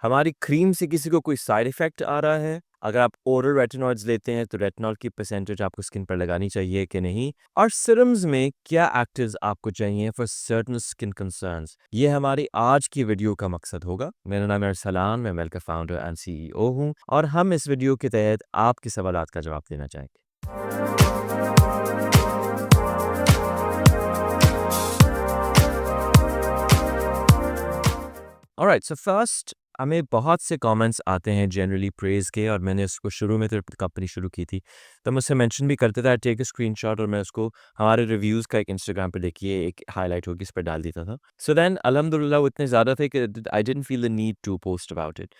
हमारी क्रीम से किसी को कोई साइड इफ़ेक्ट आ रहा है? अगर आप ओरल रेटिनॉइड्स लेते हैं तो रेटिनॉल की परसेंटेज आपको स्किन पर लगानी चाहिए कि नहीं? और सीरम्स में क्या एक्टिव्स आपको चाहिए फॉर सर्टेन स्किन कंसर्न्स? ये हमारी आज की वीडियो का मकसद होगा। मेरा नाम है अरसलान, मैं मेल का फाउंडर एंड सीईओ हूँ और हम इस वीडियो के तहत आपके सवालात का जवाब देना चाहेंगे। ऑलराइट, सो फर्स्ट हमें बहुत से कमेंट्स आते हैं जनरली प्रेज़ के, और मैंने उसको शुरू में तो कंपनी शुरू की थी तो मुझसे मेंशन भी करते थे टेक अ स्क्रीनशॉट, और मैं उसको हमारे रिव्यूज़ का एक इंस्टाग्राम पे देखिए एक हाईलाइट होगी इस पर डाल देता था। सो देन अल्हम्दुलिल्लाह वो इतने ज़्यादा थे कि I didn't feel the need to post about it.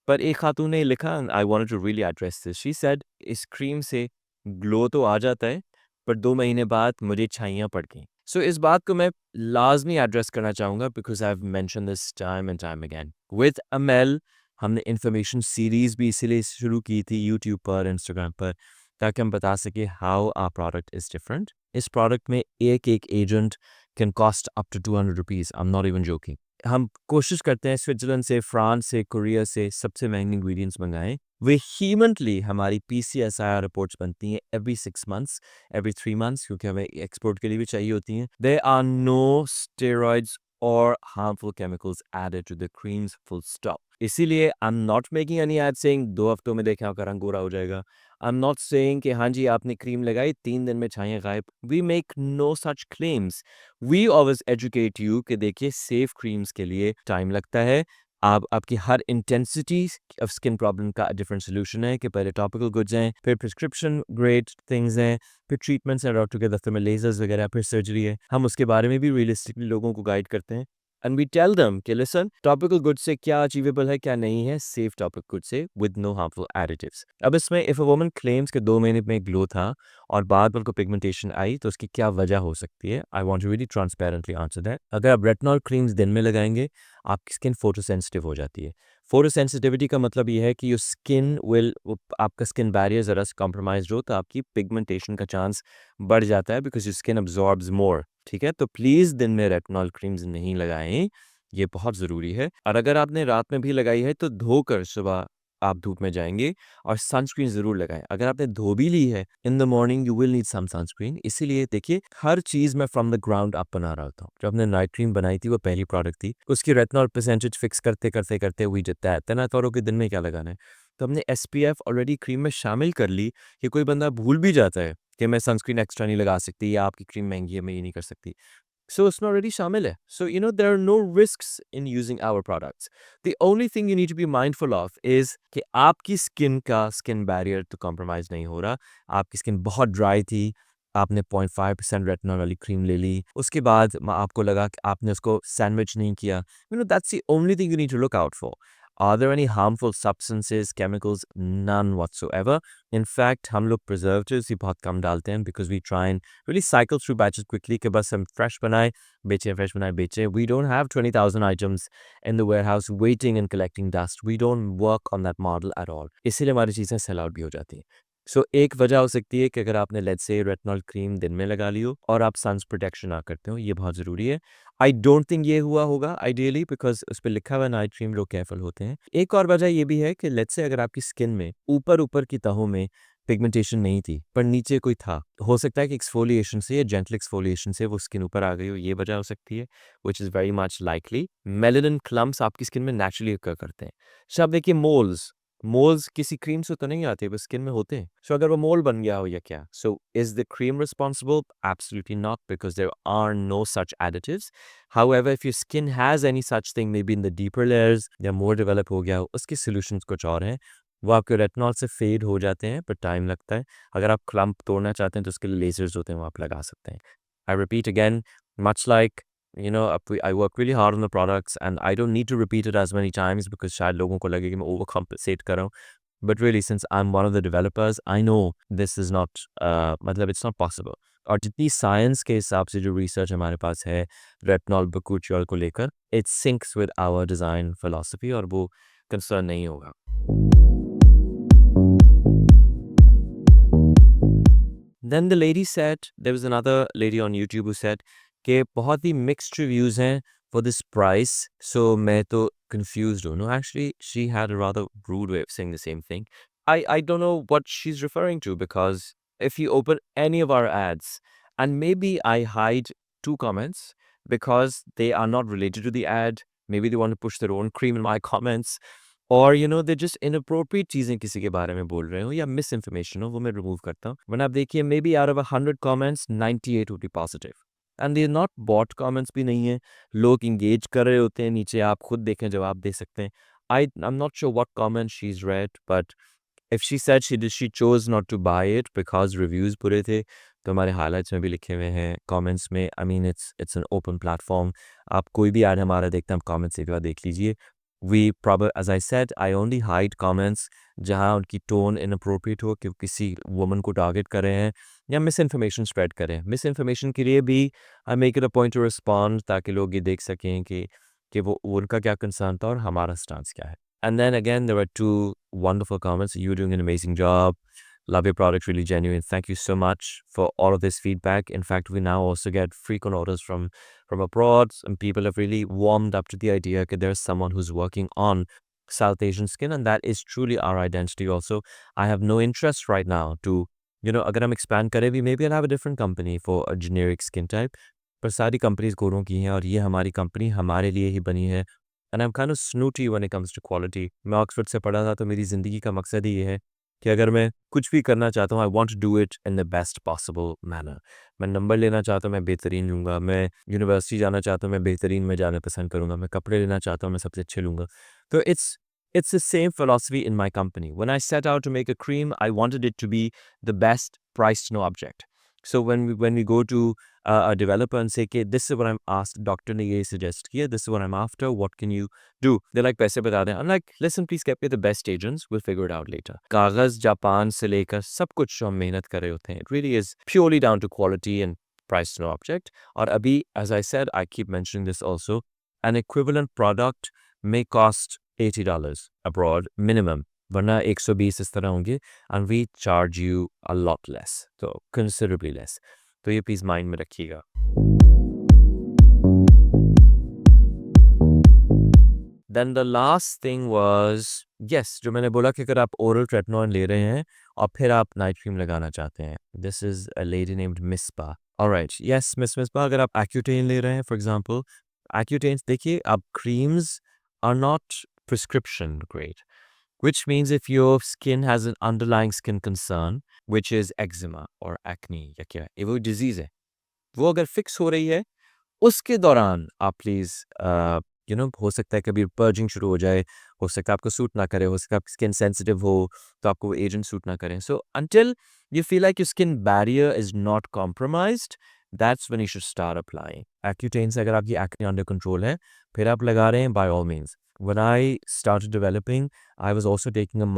पर एक खातून ने लिखा, I wanted to really address this, she said इस क्रीम से ग्लो तो आ जाता है पर 2 महीने बाद मुझे छाइयाँ पड़ गईं। सो इस बात को मैं लाज़मी एड्रेस करना चाहूँगा because I have mentioned this time and time again. With Amiel हमने इन्फॉर्मेशन सीरीज़ भी इसीलिए शुरू की थी यूट्यूब पर, इंस्टाग्राम पर, ताकि हम बता सकें how our product is different. इस प्रोडक्ट में एक-एक agent can cost up to ₹200, I am not even joking. हम कोशिश करते हैं स्विट्ज़रलैंड से, फ्रांस से, कोरिया से सबसे महँगे इंग्रीडिएंट्स मँगाएँ। वेहीमेंटली हमारी पीसीएसआईआर रिपोर्ट्स बनती हैं एवरी 6 मंथ्स, एवरी 3 मंथ्स, क्योंकि हमें एक्सपोर्ट के लिए भी चाहिए होती हैं। देयर आर नो स्टेरॉइड्स और harmful chemicals added to the creams, full stop. इसीलिए I am not making any ad saying 2 हफ्तों में देखें आपका रंग गोरा हो जाएगा। आई एम नॉट सेइंग कि हाँ जी आपने क्रीम लगाई 3 दिन में छाइयाँ गायब। We make no such claims. We always educate you कि देखिए सेफ क्रीम्स के लिए टाइम लगता है। आपकी हर इंटेंसिटी ऑफ स्किन प्रॉब्लम का डिफरेंट सोल्यूशन है कि पहले टॉपिकल गुड्स हैं, फिर प्रिस्क्रिप्शन ग्रेड थिंग्स हैं, फिर ट्रीटमेंट्स हैं डॉक्टर के दफ्तर में, लेजर्स वगैरह, फिर सर्जरी है। हम उसके बारे में भी रियलिस्टिकली लोगों को गाइड करते हैं। एंड वी टेल देम कि लिसन टॉपिकल गुड से क्या अचीवेबल है क्या नहीं है, सेफ टॉपिकल गुड से विद नो हार्मफुल एडिटिव्स। अब इसमें इफ अ वुमन क्लेम्स कि 2 महीने में ग्लो था और बाद में उनको पिगमेंटेशन आई तो उसकी क्या वजह हो सकती है। I want to really transparently answer that. अगर आप रेटिनॉल क्रीम्स दिन में लगाएंगे आपकी स्किन फोटो सेंसिटिव हो जाती है। फोटो सेंसिटिविटी का मतलब ये है कि योर स्किन विल, आपका स्किन बैरियर ज़रा सा कॉम्प्रोमाइज़ हो तो आपकी पिगमेंटेशन का चांस बढ़ जाता है बिकॉज योर स्किन अब्जॉर्ब्स मोर। ठीक है, तो प्लीज़ दिन में रेटिनॉल क्रीम्स नहीं लगाएं, ये बहुत ज़रूरी है। और अगर आपने रात में भी लगाई है तो धोकर सुबह आप धूप में जाएंगे और सनस्क्रीन ज़रूर लगाएं। अगर आपने धो भी ली है in the morning you will need some sunscreen. इसीलिए देखिए हर चीज़ मैं फ्रॉम द ग्राउंड अप बना रहा होता हूँ। जब हमने नाइट क्रीम बनाई थी वो पहली प्रोडक्ट थी, उसकी रेटिनॉल परसेंटेज फिक्स करते करते करते we did that, then I thought okay दिन में क्या लगाना है, तो हमने एसपीएफ ऑलरेडी क्रीम में शामिल कर ली। कि कोई बंदा भूल भी जाता है कि मैं सनस्क्रीन एक्स्ट्रा नहीं लगा सकती या आपकी क्रीम महंगी है मैं ये नहीं कर सकती, so उसमें already शामिल है। So you know there are no risks in using our products. The only thing you need to be mindful of is कि आपकी स्किन का स्किन बैरियर तो कॉम्प्रोमाइज़ नहीं हो रहा। आपकी स्किन बहुत ड्राई थी, आपने 0.5% रेटिनॉल वाली क्रीम ले ली, उसके बाद आपको लगा कि आपने उसको सैंडविच नहीं किया। You know that's the only thing you need to look out for. Are there any harmful substances, chemicals? None whatsoever. In fact, हम लोग preservatives भी बहुत कम डालते हैं because we try and really cycle through batches quickly कि बस हम fresh बनाए बेचें, fresh बनाए बेचें। We don't have 20,000 items in the warehouse waiting and collecting dust. We don't work on that model at all. इसीलिए हमारी चीज़ें सेल आउट भी हो जाती हैं। सो एक वजह हो सकती है कि अगर आपने लेट्स से रेटिनॉल क्रीम दिन में लगा ली हो और आप सन्स प्रोटेक्शन ना करते हो, ये बहुत ज़रूरी है। आई डोंट थिंक ये हुआ होगा आइडियली बिकॉज उस पर लिखा हुआ नाइट क्रीम, लोग केयरफुल होते हैं। एक और वजह ये भी है कि लेट्स से अगर आपकी स्किन में ऊपर ऊपर की तहों में पिगमेंटेशन नहीं थी पर नीचे कोई था, हो सकता है कि एक्सफोलिएशन से या जेंटल एक्सफोलिएशन से वो स्किन ऊपर आ गई हो, ये वजह हो सकती है, which is very much likely. Melanin clumps आपकी स्किन में नेचुरली अकर करते हैं। शब्द देखिए मोल्स, मोल्स किसी क्रीम से तो नहीं आते, बस स्किन में होते हैं। सो अगर वो मोल बन गया हो या क्या, so is the cream responsible? Absolutely not, because there are no such additives. However if your skin has any such thing may be in the deeper layers या मोर डेवलप हो गया हो, उसके सॉल्यूशंस कुछ और हैं। वो आपके रेटिनॉल से फेड हो जाते हैं पर टाइम लगता है। अगर आप क्लम्प तोड़ना चाहते हैं तो उसके लिए लेजर्स होते हैं, वो आप लगा सकते हैं। I repeat again, much like I work really hard on the products and I don't need to repeat it as many times because शायद लोगों को लगे कि मैं overcompensate कर रहा हूँ। But really, since I'm one of the developers, I know this is not, मतलब it's not possible. और जितनी साइंस के हिसाब से जो रिसर्च हमारे पास है रेटिनॉल बकुचियोल को लेकर, it syncs with our design philosophy और वो कंसर्न नहीं होगा। Then the lady said, there was another lady on YouTube who said कि बहुत ही मिक्स्ड रिव्यूज़ हैं for this price. So मैं तो confused हूँ. No, actually, she had a rather rude way of saying the same thing. I don't know what she's referring to, because if you open any of our ads, and maybe I hide 2 comments because they are not related to the ad. Maybe they want to push their own cream in my comments. और they're just inappropriate चीज़ें किसी के बारे में बोल रहे हो या मिस इन्फॉर्मेशन हो, वो मैं रिमूव करता हूँ. वरना आप देखिए, may be out of 100 comments 98 would be positive. And they not bought comments भी नहीं है. लोग इंगेज कर रहे होते हैं नीचे, आप खुद देखें, जवाब दे सकते हैं. आई am not sure what comment she is red, but if she said she chose not to buy it because reviews बुरे थे, तो हमारे हाइलाइट्स में भी लिखे हुए हैं कमेंट्स में. I mean it's an open platform. आप कोई भी ऐड हमारा देखते हैं, आप कमेंट्स एक बार देख लीजिए. We proper as I said, I only hide comments जहाँ उनकी टोन इनअप्रोप्रिएट हो, कि किसी वुमन को टारगेट कर रहे हैं या मिस इन्फॉर्मेशन स्प्रेड करें. मिस इन्फॉर्मेशन के लिए भी I make it a point two respond, ताकि लोग ये देख सकें कि वो उनका क्या कंसर्न था और हमारा स्टांस क्या है. And then again, there were 2 wonderful comments. You're doing an amazing job. Love your product, really genuine. Thank you so much for all of this feedback. In fact, we now also get frequent orders from abroad, and people have really warmed up to the idea that there's someone who's working on South Asian skin, and that is truly our identity also. I have no interest right now to, अगर हम expand करें भी, maybe I'll have a different company for a generic skin type. पर सारी companies गोरों की हैं, और ये हमारी कंपनी हमारे लिए ही बनी है. And I am kind of snooty when it comes to quality. मैं ऑक्सफोर्ड से पढ़ा था, तो मेरी ज़िंदगी का मकसद ही ये है कि अगर मैं कुछ भी करना चाहता हूँ, I want to do it in the best possible manner. मैं नंबर लेना चाहता हूँ, मैं बेहतरीन लूँगा. मैं यूनिवर्सिटी जाना चाहता हूँ, मैं बेहतरीन में जाना पसंद करूँगा. मैं कपड़े लेना चाहता हूँ, मैं सबसे अच्छे लूँगा. तो it's the same philosophy in my company. When I set out to make a cream, I wanted it to be the best priced no object. So when we go to a developer and say, okay, this is what I'm asked, doctor ने ये suggest किया, this is what I'm after, what can you do? They're like, पैसे बता दें. I'm like, listen, please get me the best agents, we'll figure it out later. कागज़ Japan से लेकर सब कुछ जो हम मेहनत कर रहे होते हैं, it really is purely down to quality and price to no object. और अभी, as I said, I keep mentioning this also, an equivalent product may cost $80 abroad minimum. वरना 120 इस तरह होंगे, and we charge you a lot less, so considerably less. तो ये please mind में रखिएगा. Then the last thing was, yes, जो मैंने बोला कि अगर आप oral tretinoin ले रहे हैं और फिर आप नाइट क्रीम लगाना चाहते हैं. This is a lady named Mispa. Alright, yes, Miss Mispa, अगर आप Accutane ले रहे हैं, for example, Accutane, देखिए, अब creams are not prescription grade. Which means if your skin has an underlying skin concern, which is eczema or acne या क्या है, ये वो disease है, वो अगर fix हो रही है, उसके दौरान आप प्लीज़ हो सकता है कभी पर्जिंग शुरू हो जाए, हो सकता है आपको सूट ना करे, हो सकता है आपकी स्किन सेंसिटिव हो, तो आपको वो एजेंट सूट ना करें. So until you feel like your skin barrier is not compromised, that's when you should start applying. Accutane से अगर आपकी acne under control है, फिर आप लगा रहे हैं, by all means. When I started developing, I was also taking a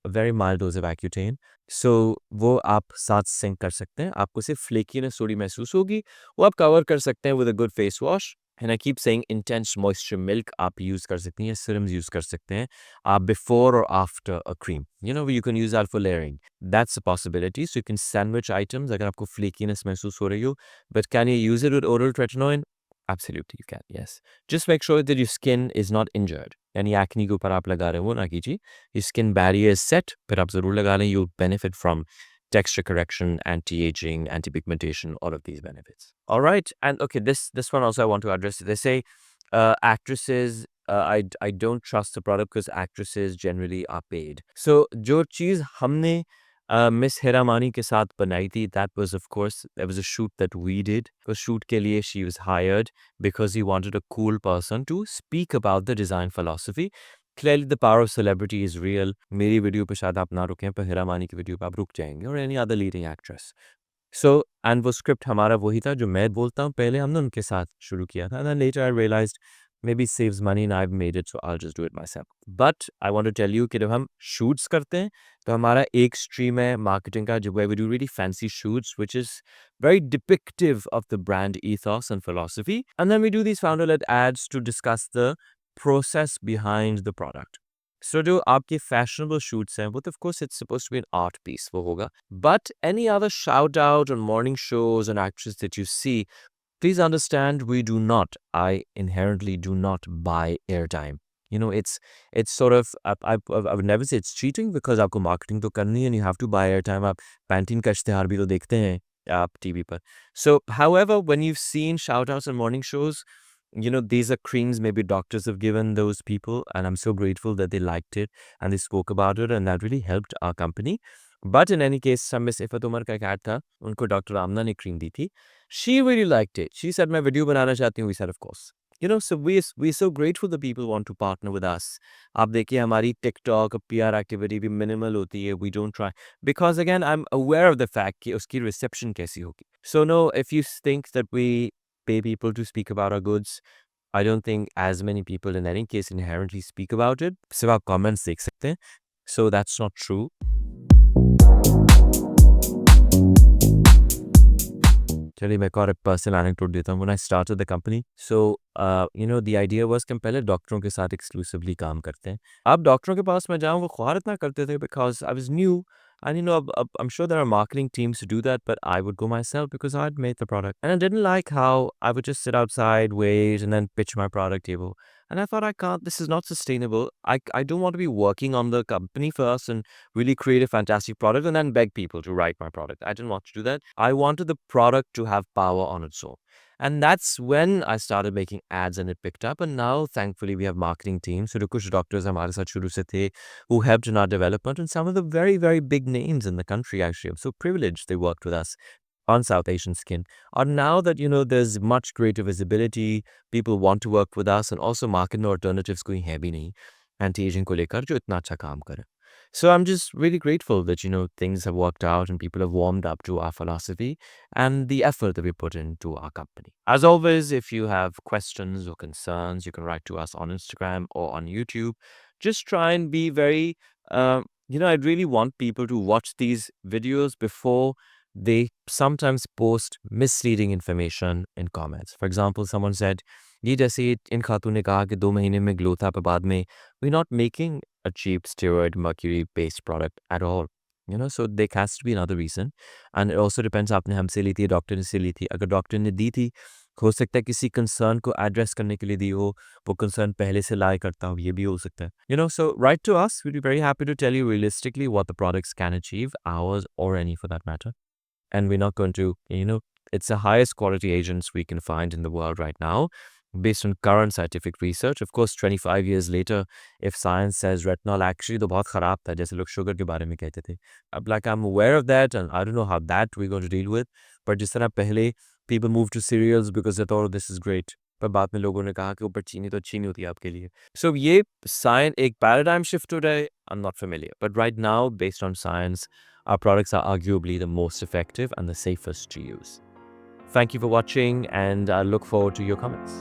very mild dose of Accutane. So वो आप साथ सिंक कर सकते हैं. आपको सिर्फ फ्लेकीनेस थोड़ी महसूस होगी, वो आप कवर कर सकते हैं with a good face wash. And I keep saying intense moisture milk आप यूज़ कर सकती हैं, serums यूज़ कर सकते हैं आप before or after a cream. You can use that for layering. That's a possibility. So you can sandwich items अगर आपको flakiness महसूस हो रही हो. But can you use it with oral tretinoin? Absolutely you can, yes. Just make sure that your skin is not injured. यानी acne के ऊपर आप लगा रहे हो वो ना कीजिए. Your skin barrier is set, फिर आप ज़रूर लगा लें. You'll benefit from texture correction, anti-aging, anti-pigmentation, all of these benefits. All right, and okay, this one also I want to address. They say actresses, I don't trust the product because actresses generally are paid. So जो चीज़ हमने miss हेरामानी के साथ बनाई थी, that was of course, there was a shoot that we did. उस shoot के लिए she was hired because he wanted a cool person to speak about the design philosophy. Clearly the power of celebrity is real. मेरी video पे शायद आप ना रुकें, पर हिरामानी की वीडियो पे आप रुक जाएंगे, और any other leading actress. So, and वो स्क्रिप्ट हमारा वही था जो मैं बोलता हूँ, पहले हमने उनके साथ शुरू किया था. And then later I realized maybe it saves money and I've made it, so I'll just do it myself. But I want to tell you कि जब हम shoots करते हैं, तो हमारा एक stream है marketing का, where we do really fancy shoots, which is very depictive of the brand ethos and philosophy. And then we do these founder-led ads to discuss the process behind the product. So जो आपके fashionable shoots हैं, वो तो of course it's supposed to be an art piece, वो होगा. But any other shout out on morning shows and actors that you see, please understand, we do not, I inherently do not buy airtime. It's sort of, I would never say it's cheating because आपको marketing तो करनी है and you have to buy airtime. आप Pantene का इश्तिहार भी तो देखते हैं आप टीवी पर. So, however, when you've seen shout-outs and morning shows, these are creams maybe doctors have given those people, and I'm so grateful that they liked it and they spoke about it, and that really helped our company. But in any case, some Miss Ifat Umar का एक ad था, उनको doctor आमना ने cream दी थी. She really liked it. She said, मैं video बनाना चाहती हूँ. We said, of course. So we're so grateful that people want to partner with us. आप देखिए हमारी TikTok PR activity भी minimal होती है. We don't try because again I'm aware of the fact कि उसकी reception कैसी होगी. So no, if you think that we pay people to speak about our goods, I don't think as many people in any case inherently speak about it. सिर्फ आप comments देख सकते हैं. So that's not true. चलिए मैं एक और personal anecdote देता हूँ. When I started the company, so the idea was कि हम पहले डॉक्टरों के साथ exclusively काम करते हैं. अब डॉक्टरों के पास मैं जाऊँ वो ख्वार इतना करते थे because I was new. And I'm sure there are marketing teams to do that, but I would go myself because I'd made the product. And I didn't like how I would just sit outside, wait, and then pitch my product table. And I thought, I can't, this is not sustainable. I don't want to be working on the company first and really create a fantastic product and then beg people to write my product. I didn't want to do that. I wanted the product to have power on its own. And that's when I started making ads and it picked up. And now, thankfully, we have marketing teams. So, kuch doctors हमारे साथ शुरू से थे who helped in our development, and some of the very, very big names in the country, actually. I'm so privileged they worked with us on South Asian Skin. And now that, there's much greater visibility, people want to work with us, and also market में alternatives कोई है भी नहीं anti-aging को लेकर जो इतना अच्छा काम करे. So I'm just really grateful that, things have worked out and people have warmed up to our philosophy and the effort that we put into our company. As always, if you have questions or concerns, you can write to us on Instagram or on YouTube. Just try and be very, I'd really want people to watch these videos before they sometimes post misleading information in comments. For example, someone said, ये जैसे इन खातून ने कहा कि 2 महीने में glow था पर बाद में we're not making a cheap steroid mercury based product at all. So there has to be another reason. And it also depends आपने हमसे ली थी डॉक्टर ने से ली थी. अगर डॉक्टर ने दी थी हो सकता है किसी कंसर्न को एड्रेस करने के लिए दी हो, वो कंसर्न पहले से लाई करता हो, ये भी हो सकता है. So write to us. We'll be very happy to tell you realistically what the products can achieve, ours or any for that matter. And we're not going to, it's the highest quality agents we can find in the world right now based on current scientific research. Of course, 25 years later, if science says retinol actually तो बहुत खराब था जैसे लोग sugar के बारे में कहते थे. अब like I'm aware of that and I don't know how that we're going to deal with. But जिस तरह पहले people moved to cereals because they thought this is great. पर बाद में लोगों ने कहा कि ऊपर चीनी तो अच्छी नहीं होती आपके लिए. So ये science एक paradigm shift हो रहा है. I'm not familiar. But right now, based on science, our products are arguably the most effective and the safest to use. Thank you for watching and I look forward to your comments.